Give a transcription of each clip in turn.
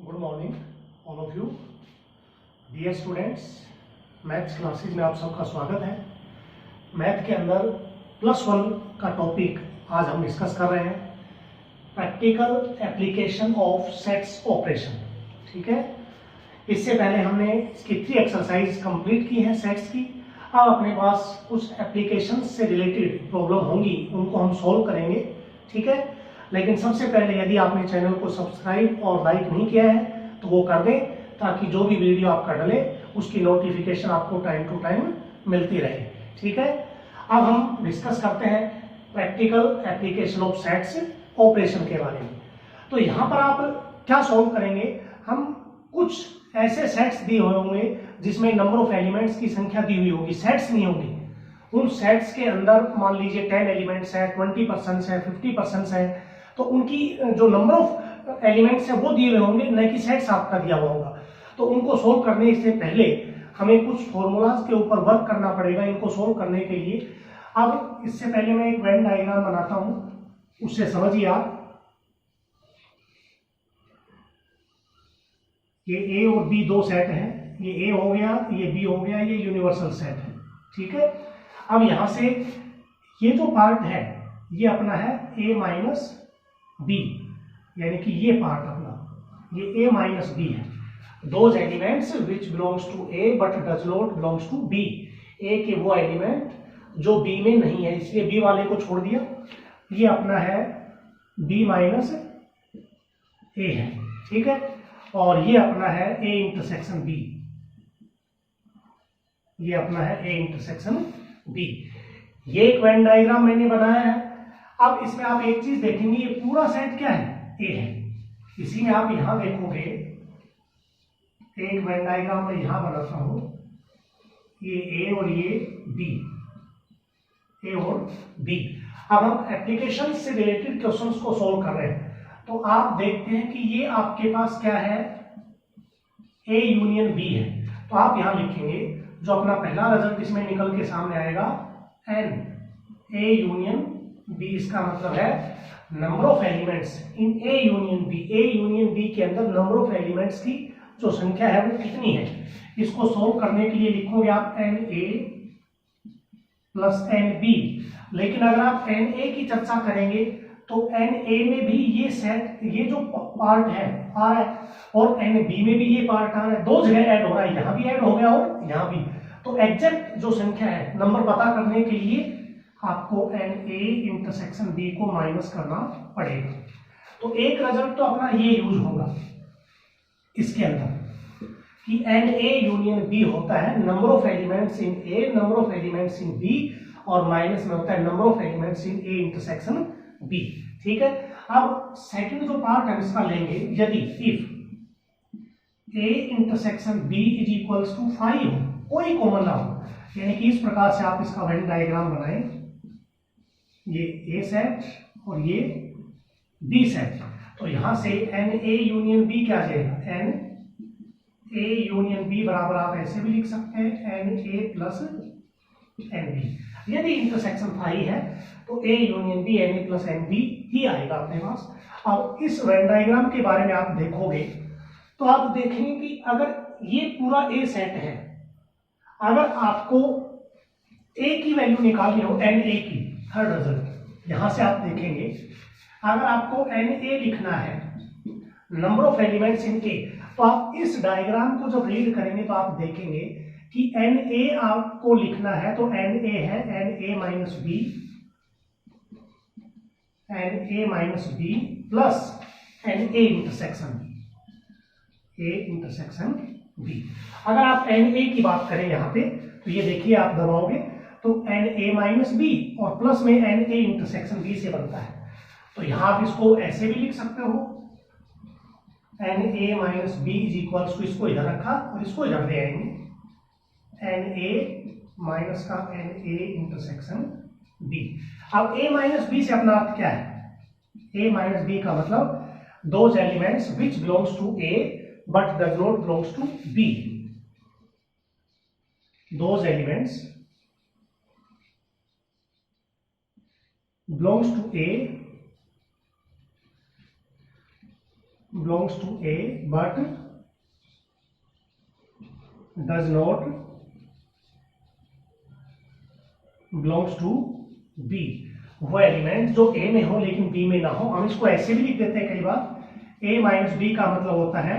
Good morning all of you dear students. Maths classes में आप सबका स्वागत है। मैथ के अंदर +1 का टॉपिक आज हम डिस्कस कर रहे हैं, practical application of sets operation. ठीक है, इससे पहले हमने इसकी 3 एक्सरसाइज कंप्लीट की हैं सेट्स की। अब अपने पास कुछ एप्लीकेशन से रिलेटेड प्रॉब्लम होंगी, उनको हम सॉल्व करेंगे। ठीक है, लेकिन सबसे पहले यदि आपने चैनल को सब्सक्राइब और लाइक नहीं किया है तो वो कर दें, ताकि जो भी वीडियो आपका डले उसकी नोटिफिकेशन आपको टाइम टू टाइम मिलती रहे। ठीक है, अब हम डिस्कस करते हैं practical application of sets operation के बारे में। तो यहाँ पर आप क्या सॉल्व करेंगे, हम कुछ ऐसे सेट्स दिए हुए होंगे जिसमें नंबर ऑफ एलिमेंट्स की संख्या दी हुई होगी, सेट्स नहीं होगी। उन सेट्स के अंदर मान लीजिए 10 एलिमेंट्स है, 20% है, 50% है, तो उनकी जो नंबर ऑफ एलिमेंट्स है वो दिए हुए होंगे, न कि सेट्स आपका दिया हुआ होगा। तो उनको सोल्व करने से पहले हमें कुछ फॉर्मूलाज के ऊपर वर्क करना पड़ेगा इनको सोल्व करने के लिए। अब इससे पहले मैं एक वेन डायग्राम बनाता हूं, उससे समझिए आप। ये ए और बी दो सेट हैं, ये ए हो गया, ये बी हो गया, ये यूनिवर्सल सेट है। ठीक है, अब यहां से ये जो पार्ट है ये अपना है ए माइनस बी, यानी कि ये पार्ट अपना ये a माइनस बी है। Those elements which belongs to a but does not belongs to b। a के वो एलिमेंट जो b में नहीं है, इसलिए b वाले को छोड़ दिया। ये अपना है b माइनस a है। ठीक है, और ये अपना है a इंटरसेक्शन b, ये अपना है a इंटरसेक्शन b। ये एक वेन डायग्राम मैंने बनाया है। अब इसमें आप एक चीज देखेंगे, ये पूरा सेट क्या है, ए है। इसी में आप यहां देखोगे, एक वेन डायग्राम मैं यहां बनाता हूं, ये ए और ये बी, ए और बी। अब हम एप्लीकेशन से रिलेटेड क्वेश्चंस को सोल्व कर रहे हैं। तो आप देखते हैं कि ये आपके पास क्या है, ए यूनियन बी है। तो आप यहां लिखेंगे जो अपना पहला रिजल्ट इसमें निकल के सामने आएगा, एन ए यूनियन बी। इसका मतलब है number of elements in A union B. A union B के अंदर नंबर ऑफ एलिमेंट्स की जो संख्या है वो कितनी है। इसको सोल्व करने के लिए लिखोगे आप N A plus N B. लेकिन अगर आप एन ए की चर्चा करेंगे तो एन ए में भी ये सेट, ये जो पार्ट है आ रहा है, और एन बी में भी ये पार्ट आ रहा है, दो जगह ऐड हो रहा है, यहां भी ऐड हो गया और यहां भी। तो एग्जैक्ट जो संख्या है नंबर पता करने के लिए आपको एन ए इंटरसेक्शन बी को माइनस करना पड़ेगा। तो एक रिजल्ट तो अपना ये यूज होगा इसके अंदर कि एन ए यूनियन बी होता है number of elements in A, number of elements in B, और माइनस में होता है number of elements in A intersection B. ठीक है, अब सेकंड जो पार्ट हम इसका लेंगे, यदि if A intersection B is equals to 5 हो, कोई कॉमन ना हो, यानी कि इस प्रकार से आप इसका वेन डायग्राम बनाएं, ये ए सेट और ये बी सेट। तो यहां से एन ए यूनियन बी क्या आ जाएगा, एन ए यूनियन बी बराबर आप ऐसे भी लिख सकते हैं n A plus N B. यदि इंटरसेक्शन 5 है तो A union B N A plus N B ही आएगा अपने पास। अब इस वेन डायग्राम के बारे में आप देखोगे तो आप देखेंगे कि अगर ये पूरा ए सेट है, अगर आपको ए की वैल्यू निकालनी हो, एन ए की, थर्ड रिजल्ट यहां से आप देखेंगे, अगर आपको एन ए लिखना है नंबर ऑफ एलिमेंट्स इन ए, तो आप इस डायग्राम को जब रीड करेंगे तो आप देखेंगे कि एन ए आपको लिखना है तो एन ए है N A minus B, N A minus B plus N A intersection B, A intersection B. अगर आप एन ए की बात करें यहां पे तो ये देखिए आप दबाओगे तो एन ए माइनस बी और प्लस में एन ए इंटरसेक्शन बी से बनता है। तो यहां आप इसको ऐसे भी लिख सकते हो, N A minus B is equals to, इसको इधर रखा और इसको इधर ले आएंगे, एन ए माइनस का एन ए इंटरसेक्शन बी। अब ए माइनस बी से अपना अर्थ क्या है, ए माइनस बी का मतलब those elements which belongs to A but does not belongs to B. Those elements belongs to A belongs to A but does not belongs to B। वो element जो A में हो लेकिन B में ना हो, हम इसको ऐसे भी लिख देते हैं कई बार, A माइनस B का मतलब होता है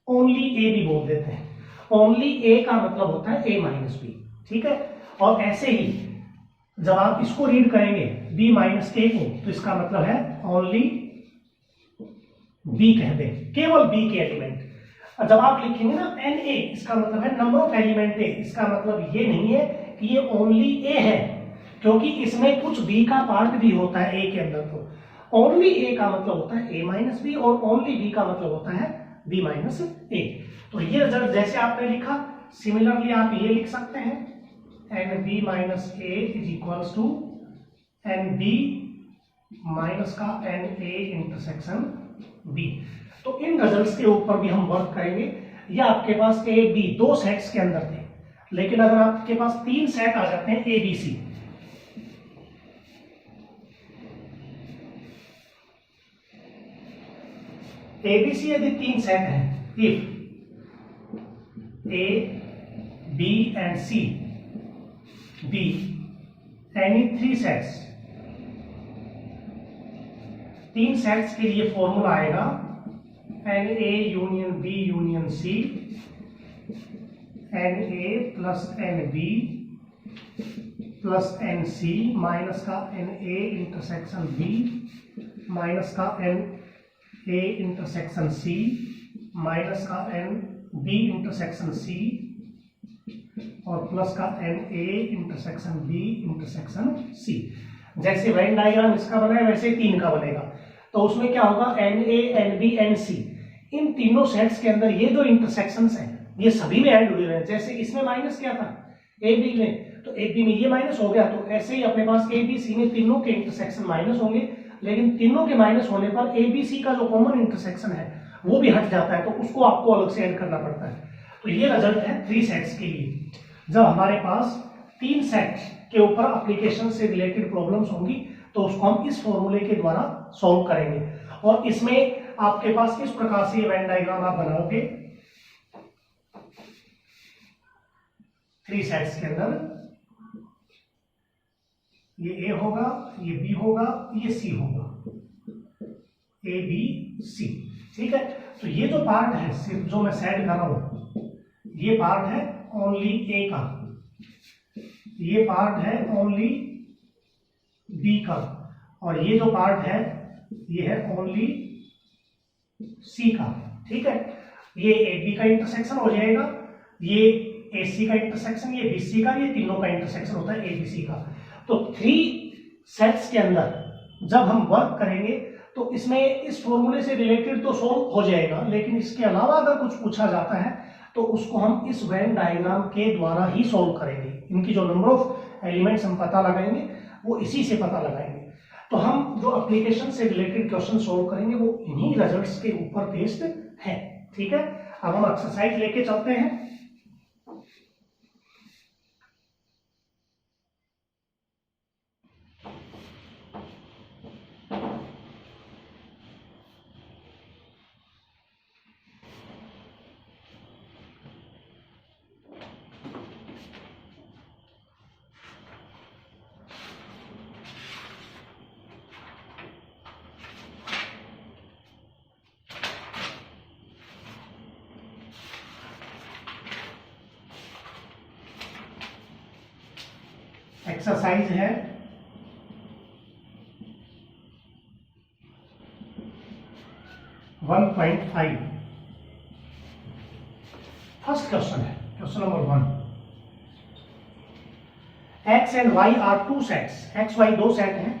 ओनली A भी बोल देते हैं, ओनली A का मतलब होता है A माइनस B, ठीक है। और ऐसे ही जब आप इसको रीड करेंगे B माइनस A को, तो इसका मतलब है ओनली B कह दें, केवल B के एलिमेंट। जब आप लिखेंगे ना NA, इसका मतलब है नंबर ऑफ एलिमेंट A, इसका मतलब ये नहीं है कि ये ओनली A है, क्योंकि इसमें कुछ B का पार्ट भी होता है A के अंदर। तो ओनली A का मतलब होता है A माइनस B और ओनली B का मतलब होता है B माइनस A। तो ये रिजल्ट जैसे आपने लिखा, सिमिलरली आप ये लिख सकते हैं NB minus A is equals to NB minus का NA इंटरसेक्शन B। तो इन रिजल्ट्स के ऊपर भी हम वर्क करेंगे। ये आपके पास A B दो सेट्स के अंदर थे, लेकिन अगर आपके पास तीन सेट आ जाते हैं A B C, ABC यदि तीन सेट हैं, if A B and C be any three sets, तीन सेट्स के लिए फॉर्मूला आएगा NA union B union C, NA plus NB plus NC minus का NA इंटरसेक्शन B माइनस का NA intersection C minus का NB intersection C और plus का NA intersection B intersection C। जैसे वेन डायग्राम इसका बना है वैसे तीन का बनेगा। तो उसमें क्या होगा, NA NB NC, इन तीनों सेट्स के अंदर ये जो इंटरसेक्शंस हैं ये सभी में ऐड हुए हैं। जैसे इसमें माइनस क्या था AB में, तो AB में ये माइनस हो गया, तो ऐसे ही अपने पास ABC में तीनों के इंटरसेक्शन माइनस होंगे, लेकिन तीनों के माइनस होने पर ABC का जो कॉमन इंटरसेक्शन है वो भी हट जाता है, तो उसको आपको अलग से ऐड करना पड़ता है। तो ये रिजल्ट है थ्री सेट्स के लिए। जब हमारे पास तीन सेट के ऊपर एप्लीकेशन से रिलेटेड प्रॉब्लम्स होंगी तो उसको हम इस फॉर्मूले के द्वारा सॉल्व करेंगे। और इसमें आपके पास इस प्रकार से वेन डायग्राम आप बनाओगे थ्री सेट्स के अंदर, ये A होगा, ये B होगा, ये C होगा, A B C, ठीक है। तो ये जो पार्ट है सिर्फ जो मैं सेट कर रहा हूं, ये पार्ट है ओनली A का, ये पार्ट है ओनली B का, और ये जो पार्ट है ये है ओनली C का, ठीक है। ये AB का इंटरसेक्शन हो जाएगा, ये AC का इंटरसेक्शन, ये BC का, ये तीनों का इंटरसेक्शन होता है ABC का। तो थ्री सेट्स के अंदर जब हम वर्क करेंगे तो इसमें इस फॉर्मूले से रिलेटेड तो सॉल्व हो जाएगा, लेकिन इसके अलावा अगर कुछ पूछा जाता है तो उसको हम इस वेन डायग्राम के द्वारा ही सॉल्व करेंगे। इनकी जो नंबर ऑफ एलिमेंट्स हम पता लगाएंगे वो इसी से पता लगाएंगे। तो हम जो एप्लीकेशन से रिलेटेड क्वेश्चन सॉल्व करेंगे वो इन्हीं रिजल्ट्स के ऊपर बेस्ड है, ठीक है। अब हम एक्सरसाइज लेके चलते हैं। एक्सरसाइज है 1.5। फर्स्ट क्वेश्चन है, question number 1। X and Y are two sets, X Y दो सेट हैं,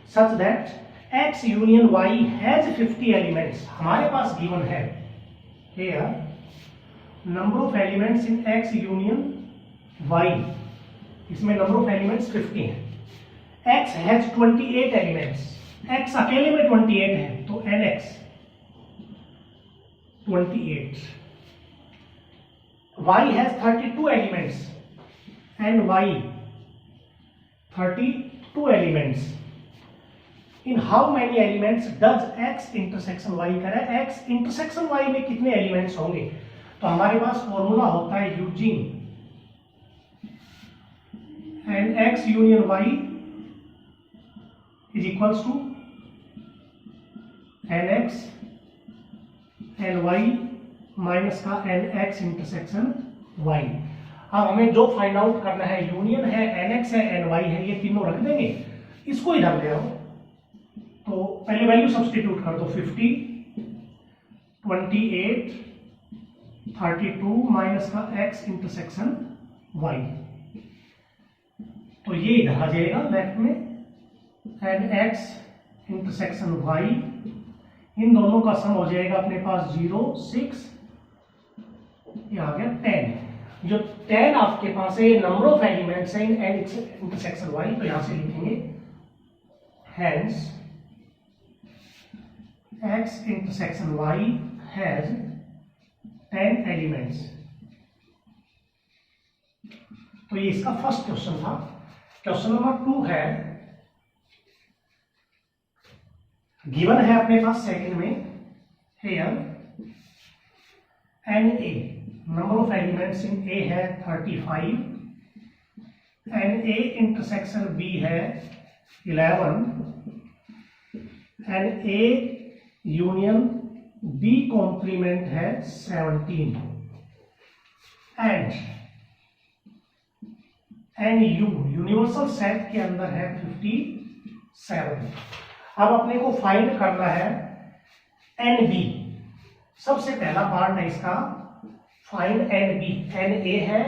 such that X union Y has 50 elements। हमारे पास गिवन है here number of elements in X union Y, इसमें नंबर ऑफ एलिमेंट्स 50 हैं। X has 28 elements, X अकेले में 28 है, तो NX 28। Y has 32 elements and Y 32 elements. In how many elements does x intersection y कह रहा है, एक्स इंटरसेक्शन वाई में कितने एलिमेंट्स होंगे। तो हमारे पास फॉर्मूला होता है using N x union Y is equals to N x N Y minus का एन एक्स इंटरसेक्शन वाई। अब हमें जो फाइंड आउट करना है, यूनियन है एन एक्स है एन वाई है, ये तीनों रख देंगे, इसको इधर ले आओ। तो पहले वैल्यू सब्सटीट्यूट कर दो, 50, 28, 32 माइनस का एक्स इंटरसेक्शन वाई। तो ये इधर आ जाएगा लेफ्ट में, एन एक्स इंटरसेक्शन वाई, इन दोनों का सम हो जाएगा अपने पास 0, 6, ये आ गया 10। जो 10 आपके पास है, नंबर ऑफ एलिमेंट्स है इन एन इंटरसेक्शन वाई, तो यहां से लिखेंगे hence x intersection y has 10 elements। तो ये इसका फर्स्ट क्वेश्चन था। क्वेश्चन नंबर 2 है, गिवन है अपने पास सेकंड में, here n A, number of elements in A है 35, एन ए इंटरसेक्शन बी है 11, n A union B complement है 17, and n U universal set के अंदर है 57। अब अपने को फाइंड करना है एन बी। सबसे पहला पार्ट है इसका, find N B. N A है,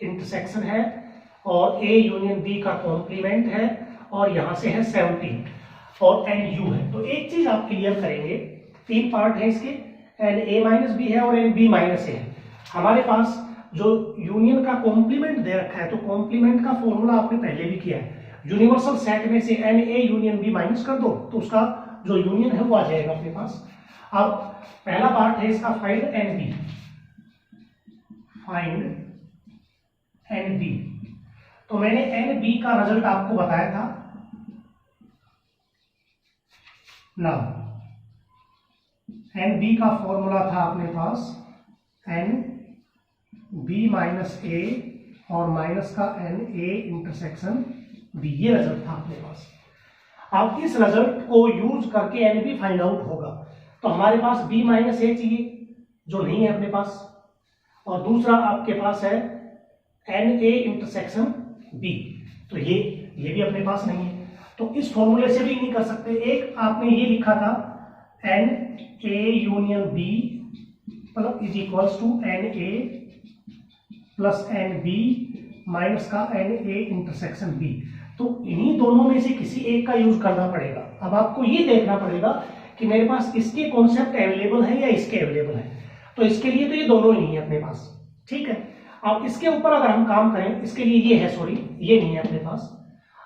इंटरसेक्शन है, और ए यूनियन बी का कॉम्प्लीमेंट है, और यहां से है 17, और एन यू है। तो एक चीज आप क्लियर करेंगे, 3 पार्ट है इसके, एन ए माइनस बी है और एन बी माइनस ए है। हमारे पास जो यूनियन का कॉम्प्लीमेंट दे रखा है, तो कॉम्प्लीमेंट का फॉर्मूला आपने पहले भी किया है, यूनिवर्सल सेट में से N A union B minus कर दो तो उसका जो यूनियन है वो आ जाएगा अपने पास। अब पहला पार्ट है इसका, find N B, find N B. तो मैंने एन बी का रिजल्ट आपको बताया था ना, एन बी का फॉर्मूला था अपने पास एन बी माइनस ए और माइनस का एन ए इंटरसेक्शन बी, ये रिजल्ट था अपने पास। अब इस रिजल्ट को यूज करके एन बी फाइंड आउट होगा। तो हमारे पास बी माइनस ए चाहिए, जो नहीं है अपने पास, और दूसरा आपके पास है एन ए इंटरसेक्शन बी, तो ये भी अपने पास नहीं है। तो इस फॉर्मूले से भी नहीं कर सकते। एक आपने ये लिखा था एन ए यूनियन बी मतलब is equals to N A plus N B minus का एन ए इंटरसेक्शन बी। तो इन्हीं दोनों में से किसी एक का यूज करना पड़ेगा। अब आपको ये देखना पड़ेगा कि मेरे पास इसके कॉन्सेप्ट अवेलेबल है या इसके अवेलेबल है। तो इसके लिए तो ये दोनों ही नहीं है अपने पास, ठीक है। अब इसके ऊपर अगर हम काम करें, इसके लिए ये है, सॉरी ये नहीं है अपने पास।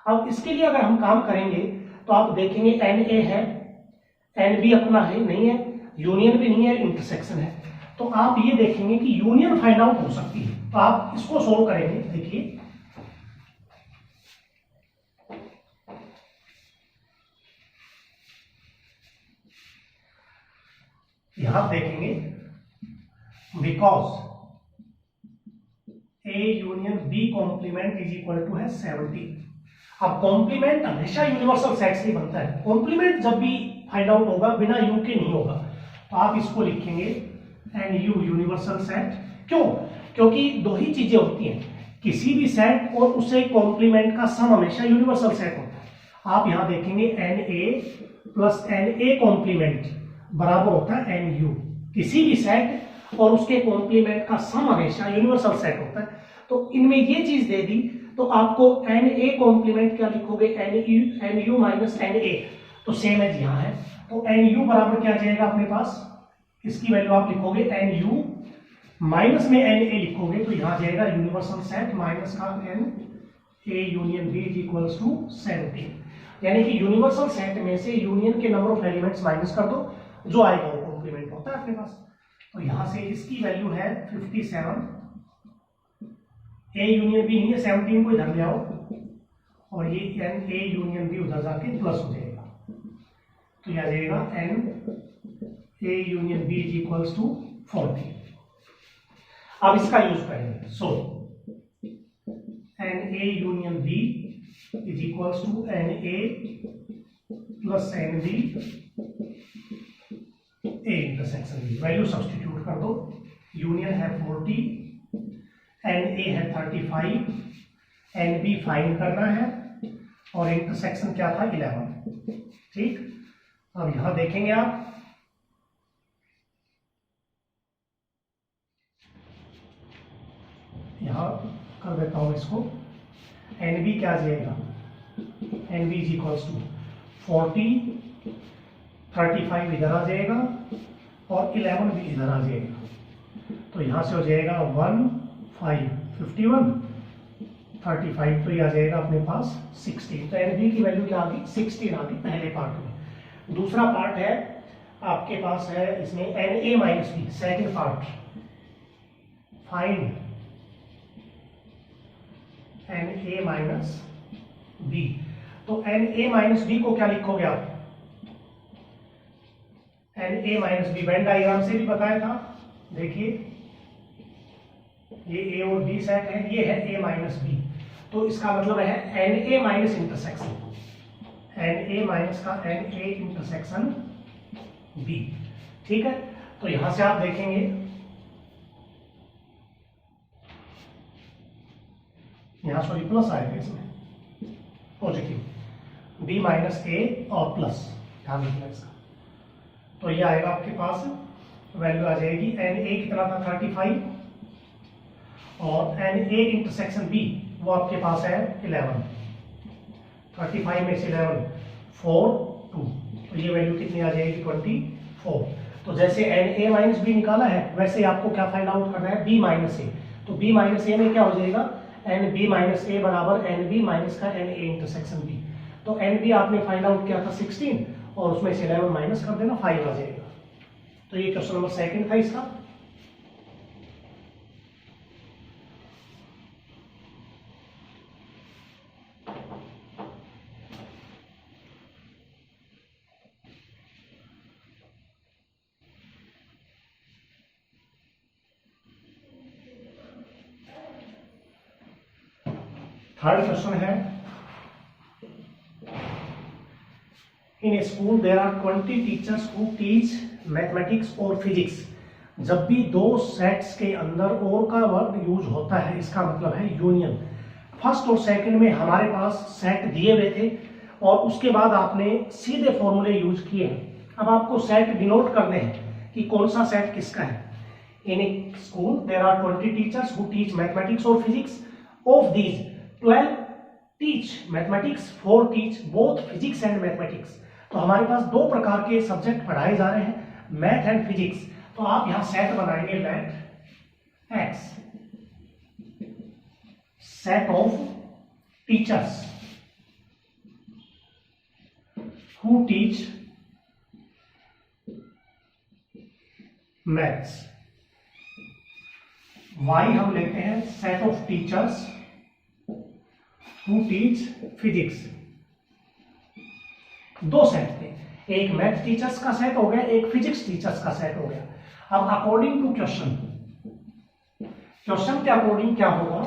अब इसके लिए अगर हम काम करेंगे तो आप देखेंगे एन ए है, एन बी अपना है नहीं है, यूनियन भी नहीं है, इंटरसेक्शन है। तो आप ये देखेंगे कि यूनियन फाइंड आउट हो सकती है। तो आप इसको सोल्व करेंगे, देखिए यहां देखेंगे, because A union B complement is equal to है 70। अब कॉम्प्लीमेंट हमेशा यूनिवर्सल सेट से बनता है। कॉम्प्लीमेंट जब भी फाइंड आउट होगा बिना यू के नहीं होगा। तो आप इसको लिखेंगे एन यू यूनिवर्सल सेट। क्यों? क्योंकि दो ही चीजें होती हैं, किसी भी सेट और उसे कॉम्प्लीमेंट का सम हमेशा यूनिवर्सल सेट होता है। आप यहां देखेंगे N A plus N A complement बराबर होता है एन यू। किसी भी सेट और उसके कॉम्प्लीमेंट का सम हमेशा यूनिवर्सल सेट होता है। तो इनमें ये चीज दे दी तो आपको एन ए कॉम्प्लीमेंट क्या लिखोगे, n U minus n A. तो सेम एज यहाँ है। तो एन यू बराबर क्या जाएगा अपने पास, इसकी वैल्यू आप लिखोगे एन यू माइनस में एन ए लिखोगे तो यहाँ जाएगा यूनिवर्सल सेट माइनस का N A union B is equals to 17। यानी कि यूनिवर्सल सेट में से यूनियन के नंबर ऑफ एलिमेंट्स माइनस कर दो, जो आएगा वो कॉम्प्लीमेंट होता है अपने पास। तो यहां से इसकी वैल्यू है 57, ए यूनियन बी नहीं है, 17 को इधर ले आओ और ये एन ए यूनियन बी उधर जाके प्लस हो जाएगा। तो यह आ जाएगा n A union B is equals to 40। अब इसका यूज करेंगे। So n A union B is equals to N A plus N B A intersection B. Value substitute कर दो। यूनियन है 40, एन ए है 35, एन बी फाइंड करना है और इंटरसेक्शन क्या था 11। ठीक, अब यहां देखेंगे आप, यहां कर देता हूं इसको। एन बी क्या आ जाएगा, n B is equals to 40, 35 इधर आ जाएगा और 11 भी इधर आ जाएगा। तो यहां से हो जाएगा 1 5 51, 35 तो ये आ जाएगा अपने पास 16। तो एन बी की वैल्यू क्या आ गई 16 आ गई पहले पार्ट में। दूसरा पार्ट है आपके पास है इसमें n A minus B, second part. Find n A minus B. तो एन ए माइनस बी को क्या लिखोगे आप, N A minus B Venn diagram से भी बताया था। देखिए ये ए और बी सेट है, ये है ए माइनस बी, तो इसका मतलब है N A minus intersection, n A minus का एन ए इंटरसेक्शन बी। ठीक है, तो यहां से आप देखेंगे यहां सॉरी प्लस आएगा इसमें, पॉजिटिव बी माइनस ए और प्लस, ध्यान रखना इसका। तो ये आएगा आपके पास वैल्यू आ जाएगी एन ए कितना था 35 और एन ए इंटरसेक्शन बी वो आपके पास है 11। 35 में से 11 4 2, तो ये वैल्यू कितनी आ जाएगी 24। तो जैसे एन ए माइनस बी निकाला है वैसे आपको क्या फाइंड आउट करना है बी माइनस ए। तो बी माइनस ए में क्या हो जाएगा एन बी माइनस ए बराबर एन बी माइनस का एन ए इंटरसेक्शन बी। तो एन बी आपने फाइंड आउट किया था 16 और उसमें से 11 माइनस कर देना 5 आ जाएगा। तो ये क्वेश्चन नंबर 2 था इसका। थर्ड क्वेश्चन है, in a school there are 20 teachers who teach mathematics और फिजिक्स। जब भी दो सेट्स के अंदर और का वर्ड यूज होता है इसका मतलब है यूनियन। फर्स्ट और सेकंड में हमारे पास सेट दिए हुए थे और उसके बाद आपने सीधे फॉर्मूले यूज किए हैं। अब आपको सेट डिनोट करने हैं कि कौन सा सेट किसका है। In a school there are 20 teachers who teach mathematics और physics. Of these 12 teach mathematics, 4 teach both physics and mathematics. तो हमारे पास दो प्रकार के सब्जेक्ट पढ़ाए जा रहे हैं, मैथ एंड फिजिक्स। तो आप यहां सेट बनाएंगे let X, set of teachers who teach maths. Y हम लेते हैं set of teachers who teach physics. दो सेट थे, एक मैथ टीचर्स का सेट हो गया, एक फिजिक्स टीचर्स का सेट हो गया। अब अकॉर्डिंग टू क्वेश्चन के अकॉर्डिंग क्या होगा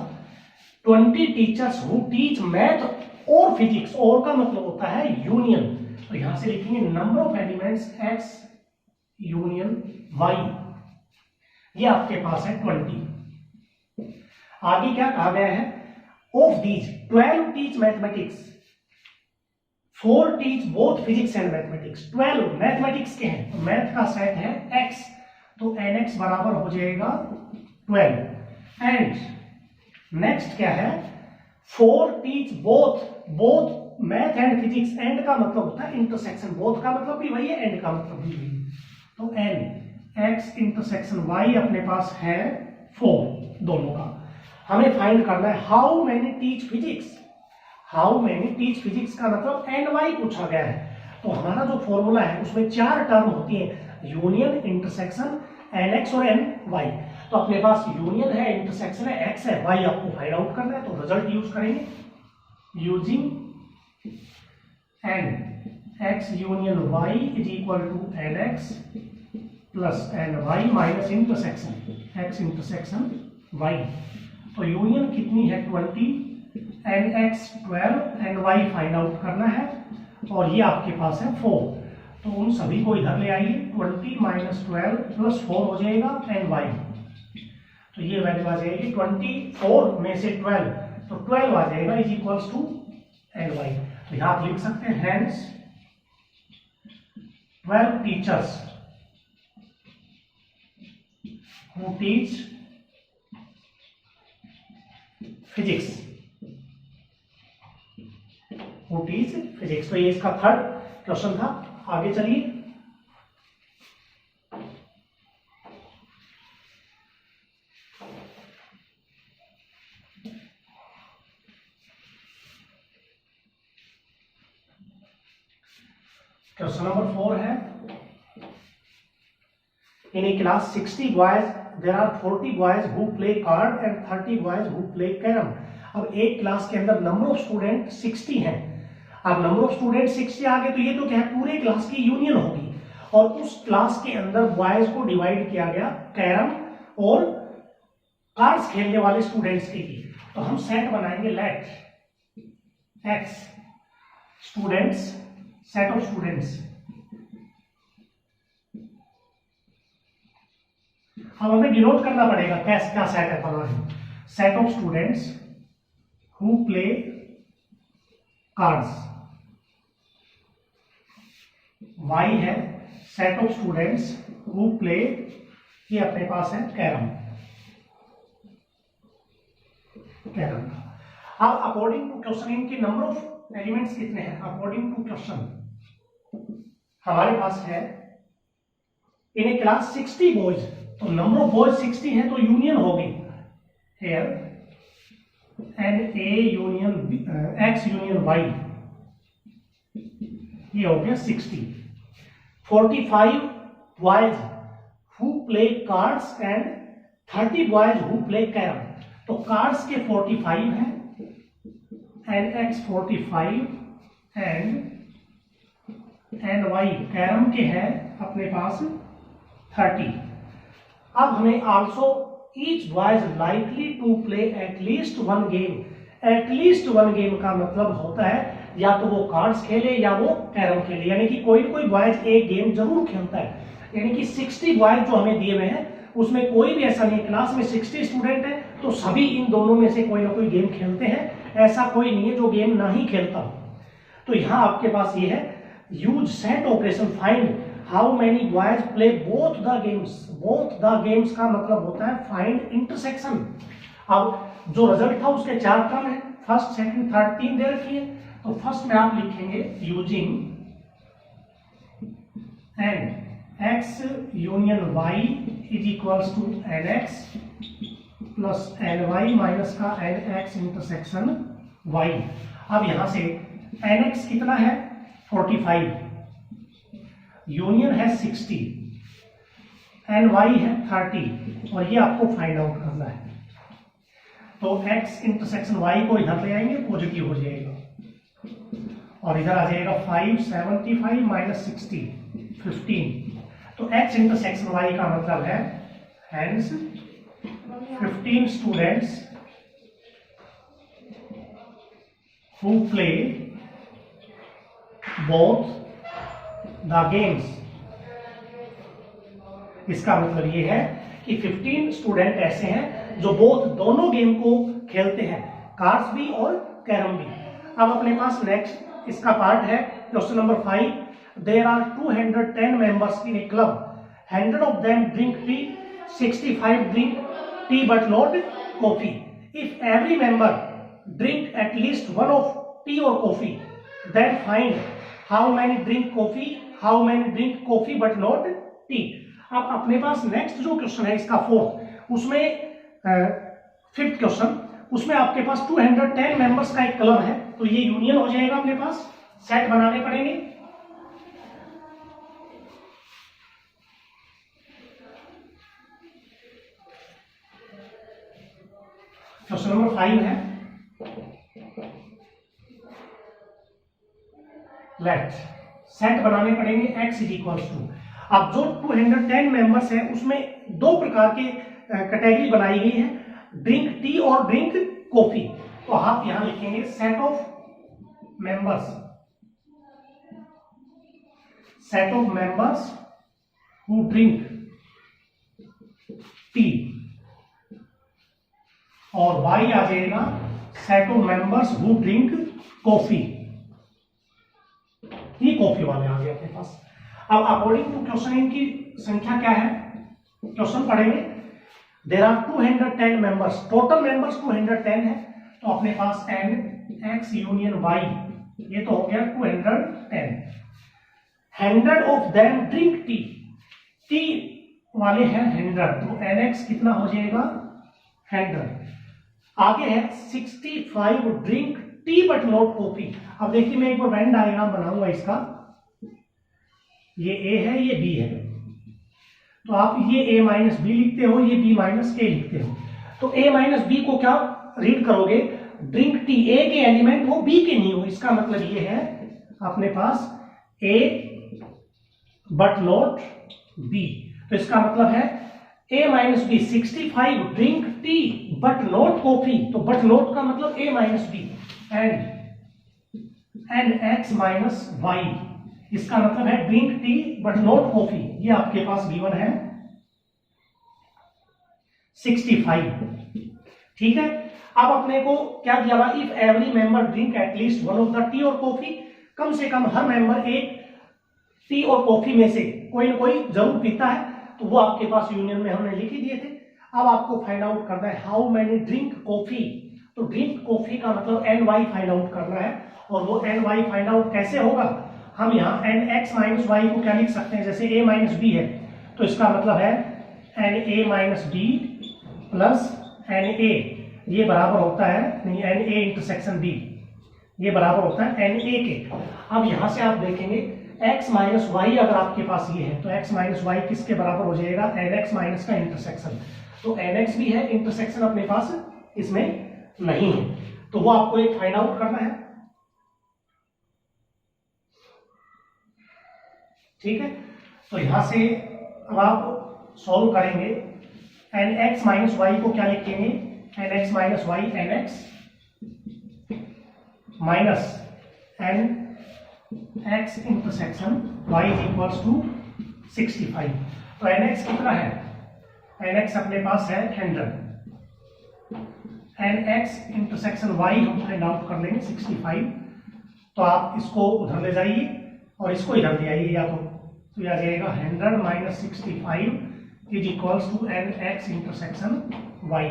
20 टीचर्स हु टीच मैथ और फिजिक्स, और का मतलब होता है यूनियन। तो यहां से लिखेंगे number of elements X union Y, ये आपके पास है 20। आगे क्या कहा गया है of these 12 teach mathematics, 4 teach both physics and mathematics. 12 mathematics के हैं तो मैथ का सेट है x, तो nx बराबर हो जाएगा 12। एंड नेक्स्ट क्या है 4 teach both math and physics. And का मतलब होता है इंटरसेक्शन, बोथ का मतलब भी वही है, एंड का मतलब भी वही है। तो n x इंटरसेक्शन y अपने पास है 4 दोनों का। हमें फाइंड करना है how many teach physics. How many teach physics का मतलब एन वाई पूछा गया है। तो हमारा जो फॉर्मूला है उसमें 4 टर्म होती है, यूनियन, इंटरसेक्शन, एन एक्स और एन वाई। तो अपने पास यूनियन है, इंटरसेक्शन है, एक्स है, वाई आपको फाइंड आउट करना है। तो रिजल्ट यूज करेंगे using n x union y is equal to nx plus ny minus intersection x intersection y। तो यूनियन कितनी है 20, nx 12, ny फाइंड आउट करना है और ये आपके पास है 4। तो उन सभी को इधर ले आइए, 20 माइनस 12 प्लस 4 हो जाएगा ny। तो ये वैल्यू आ जाएगी 24 में से 12, तो 12 आ जाएगा इज इक्वल्स टू ny। तो यहां आप लिख सकते हैं hence 12 teachers who teach physics, who teach physics। तो ये इसका थर्ड क्वेश्चन था। आगे चलिए, क्वेश्चन नंबर 4 है, in a class 60 boys there are 40 boys who play card and 30 boys who play carom। अब एक क्लास के अंदर नंबर ऑफ स्टूडेंट 60 हैं। अब नंबर ऑफ स्टूडेंट 60 आ गए तो ये तो क्या है, पूरे क्लास की यूनियन होगी और उस क्लास के अंदर बॉयज को डिवाइड किया गया कैरम और कार्ड्स खेलने वाले स्टूडेंट्स के लिए। तो हम सेट बनाएंगे let X students, set of students. अब हमें डिनोट करना पड़ेगा कैसे, क्या सेट है पता है, set of students who play cards. y है set of students who play, ये अपने पास है कैरम। अब अकॉर्डिंग टू क्वेश्चन इनके नंबर ऑफ एलिमेंट्स कितने हैं, अकॉर्डिंग टू क्वेश्चन हमारे पास है इन ए क्लास 60 बॉयज, तो नंबर ऑफ बॉयज 60 है तो यूनियन होगी here n A union X union Y, ये हो गया 60। 45 boys who play cards and 30 boys who play carrom. तो कार्ड्स के 45 हैं n X 45 and Y carrom के हैं अपने पास 30। अब हमें also each boys likely to play at least one game. At least one game का मतलब होता है या तो वो कार्ड्स खेले या वो कैरम खेले, यानी कि कोई ना कोई बॉयज एक गेम जरूर खेलता है। यानी कि 60 बॉयज जो हमें दिए हुए हैं उसमें कोई भी ऐसा नहीं, क्लास में 60 स्टूडेंट है तो सभी इन दोनों में से कोई ना कोई गेम खेलते हैं, ऐसा कोई नहीं है जो गेम ना ही खेलता। तो यहां आपके पास ये है use set operation, find how many boys play both the games. Both the games का मतलब होता है फाइंड इंटरसेक्शन। अब जो रिजल्ट था उसके 4 टर्म है, फर्स्ट सेकंड थर्ड 3 दे रखी है। तो फर्स्ट में आप लिखेंगे using N x union Y is equals to N X plus n Y minus का एन एक्स इंटरसेक्शन वाई। अब यहां से एन एक्स कितना है 45, यूनियन है 60, एन वाई है 30 और ये आपको फाइंड आउट करना है। तो एक्स इंटरसेक्शन वाई को इधर ले आएंगे, पॉजिटिव हो जाएगा और इधर आ जाएगा 5 75 माइनस 60 15। तो एक्स इंटरसेक्शन वाई का मतलब है hence 15 students who play both the games. इसका मतलब ये है कि 15 स्टूडेंट ऐसे हैं जो दोनों गेम को खेलते हैं, कार्ड्स भी और कैरम भी। अब अपने पास नेक्स्ट इसका पार्ट है question number 5। There are 210 members in a club, 100 of them drink tea, 65 drink tea but not coffee. If every member drink at least one of tea और coffee, then find how many drink coffee, how many drink coffee but not tea. अब अपने पास next जो question है इसका fourth, उसमें fifth question, उसमें आपके पास 210 मेंबर्स का एक क्लब है तो ये यूनियन हो जाएगा, अपने पास सेट बनाने पड़ेंगे। क्वेश्चन नंबर 5 है लेट सेट बनाने पड़ेंगे x इज इक्वल्स टू। अब जो 210 मेंबर्स है उसमें दो प्रकार के कैटेगरी बनाई गई है, ड्रिंक टी और ड्रिंक कॉफी। तो आप यहां लिखेंगे set of members who drink tea, और y आ जाएगा set of members who drink coffee. ये कॉफी वाले आ गए अपने पास। अब अकॉर्डिंग टू क्वेश्चन इनकी संख्या क्या है, क्वेश्चन पढ़ेंगे। There are 210 members, total members 210 है, तो अपने पास n x यूनियन y, ये तो हो गया 210। 100 of them drink tea, tea वाले हैं 100, तो nx कितना हो जाएगा 100। आगे है 65 drink tea but not coffee. अब देखिए मैं एक बार वेन डायग्राम बनाऊंगा इसका, ये A है ये B है, तो आप ये A माइनस बी लिखते हो, ये B माइनस A लिखते हो। तो A माइनस बी को क्या रीड करोगे, ड्रिंक टी A के एलिमेंट हो B के नहीं हो, इसका मतलब ये है अपने पास A बट नॉट B। तो इसका मतलब है A minus B 65 drink tea but not coffee, तो बट नॉट का मतलब A minus B and x minus Y, इसका मतलब है drink tea but not coffee. ये आपके पास गिवन है 65। ठीक है, अब अपने को क्या दिया हुआ, if every member drink at least one of the T और कॉफी, कम से कम हर मेंबर एक टी और कॉफी में से कोई ना कोई जरूर पीता है, तो वो आपके पास यूनियन में हमने लिख ही दिए थे। अब आपको फाइंड आउट करना है हाउ मैनी ड्रिंक कॉफी, तो ड्रिंक कॉफी का मतलब ny फाइंड आउट करना है, और वो ny फाइंड आउट कैसे होगा, हम यहाँ nx माइनस वाई को क्या लिख सकते हैं, जैसे a माइनस बी है तो इसका मतलब है na minus B plus na, ये बराबर होता है नहीं na इंटरसेक्शन b, ये बराबर होता है na के। अब यहां से आप देखेंगे x माइनस वाई अगर आपके पास ये है तो x माइनस वाई किसके बराबर हो जाएगा, nx माइनस का इंटरसेक्शन। तो nx भी है, इंटरसेक्शन अपने पास इसमें नहीं है, तो वो आपको एक फाइंड आउट करना है। ठीक है, तो यहां से अब आप सॉल्व करेंगे, nx माइनस वाई को क्या लिखेंगे, nx minus Y nx minus nx intersection y is equals to 65। तो nx कितना है, nx अपने पास है 100, nx इंटरसेक्शन y हम फाइंड आउट कर लेंगे 65। तो आप इसको उधर ले जाइए और इसको इधर ले आइए, या तो यह आ जाएगा 100 minus 65 is equals to nx intersection y।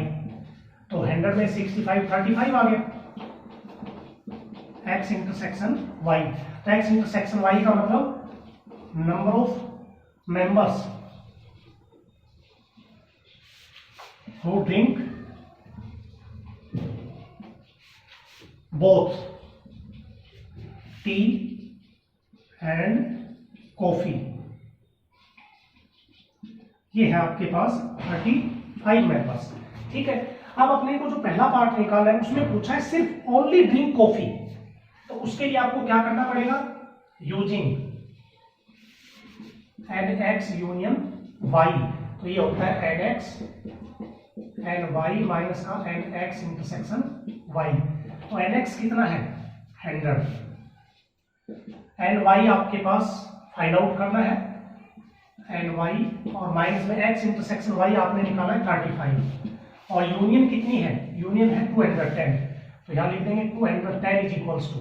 तो 100 में 65 35 आ गया, x इंटरसेक्शन y। तो x इंटरसेक्शन y का मतलब number of members who drink both tea and coffee, ये है आपके पास 35 मेंबर्स। ठीक है, अब अपने को जो पहला पार्ट निकाला है उसमें पूछा है सिर्फ ओनली ड्रिंक कॉफी, तो उसके लिए आपको क्या करना पड़ेगा, यूजिंग nx यूनियन y, तो ये होता है nx एन y माइनस का nx इंटरसेक्शन y। तो nx कितना है 100, ny आपके पास फाइंड आउट करना है, ny और माइनस में x इंटरसेक्शन y आपने निकाला है 35, और यूनियन कितनी है, यूनियन है 210, तो यहां लिख देंगे 210 इज इक्वल्स टू,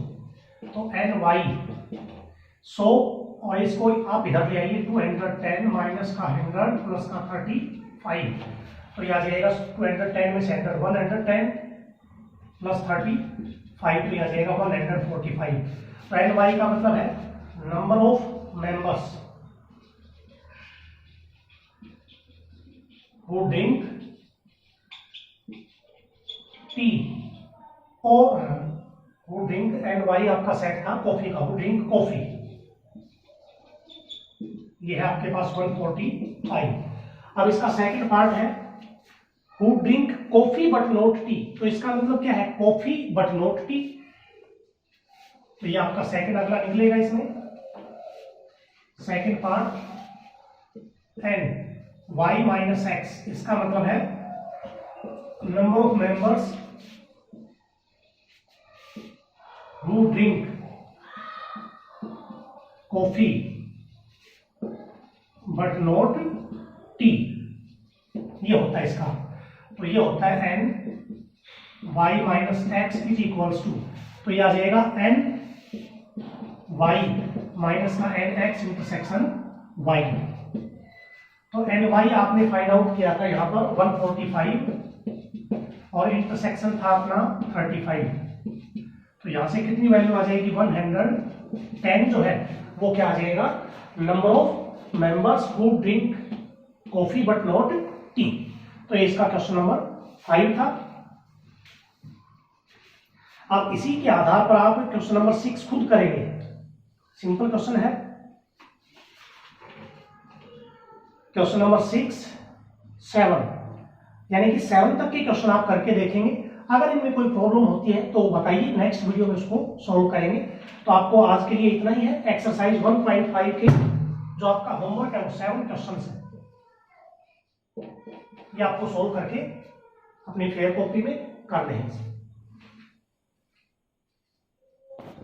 तो ny 100, और इसको आप इधर ले आइए 210 माइनस का 100 प्लस का 35, तो यह आ जाएगा 210 में से 110 प्लस 35, तो यह आ जाएगा 145। तो ny का मतलब है number of members who drink tea, और हु ड्रिंक ny आपका सेट था कॉफी का, हु ड्रिंक कॉफी, ये है आपके पास 145। अब इसका सेकंड पार्ट है who drink coffee but not T, तो इसका मतलब क्या है, कॉफी बट नॉट टी, तो ये आपका सेकंड अगला निकलेगा इसमें। Second part n y minus x, इसका मतलब है number of members who drink coffee but not T, ये होता है इसका। तो ये होता है n y minus X is equals to, तो ये आ जाएगा n y माइनस का n x इंटरसेक्शन y। तो n y आपने फाइंड आउट किया था यहाँ पर 145 और इंटरसेक्शन था अपना 35। तो यहाँ से कितनी वैल्यू आ जाएगी 110 जो है वो क्या आ जाएगा, number of members who drink coffee but not T. तो ये इसका क्वेश्चन नंबर 5 था। अब इसी के आधार पर आप क्वेश्चन नंबर 6 खुद करेंगे। सिंपल क्वेश्चन है। क्वेश्चन नंबर 6, 7 यानी कि 7 तक के क्वेश्चन आप करके देखेंगे। अगर इनमें कोई प्रॉब्लम होती है तो बताइए, नेक्स्ट वीडियो में उसको सॉल्व करेंगे। तो आपको आज के लिए इतना ही है। एक्सरसाइज 1.5 के जो आपका होमवर्क है वो 7 क्वेश्चन है, ये आपको सॉल्व करके अपनी फेयर कॉपी में कर देंगे।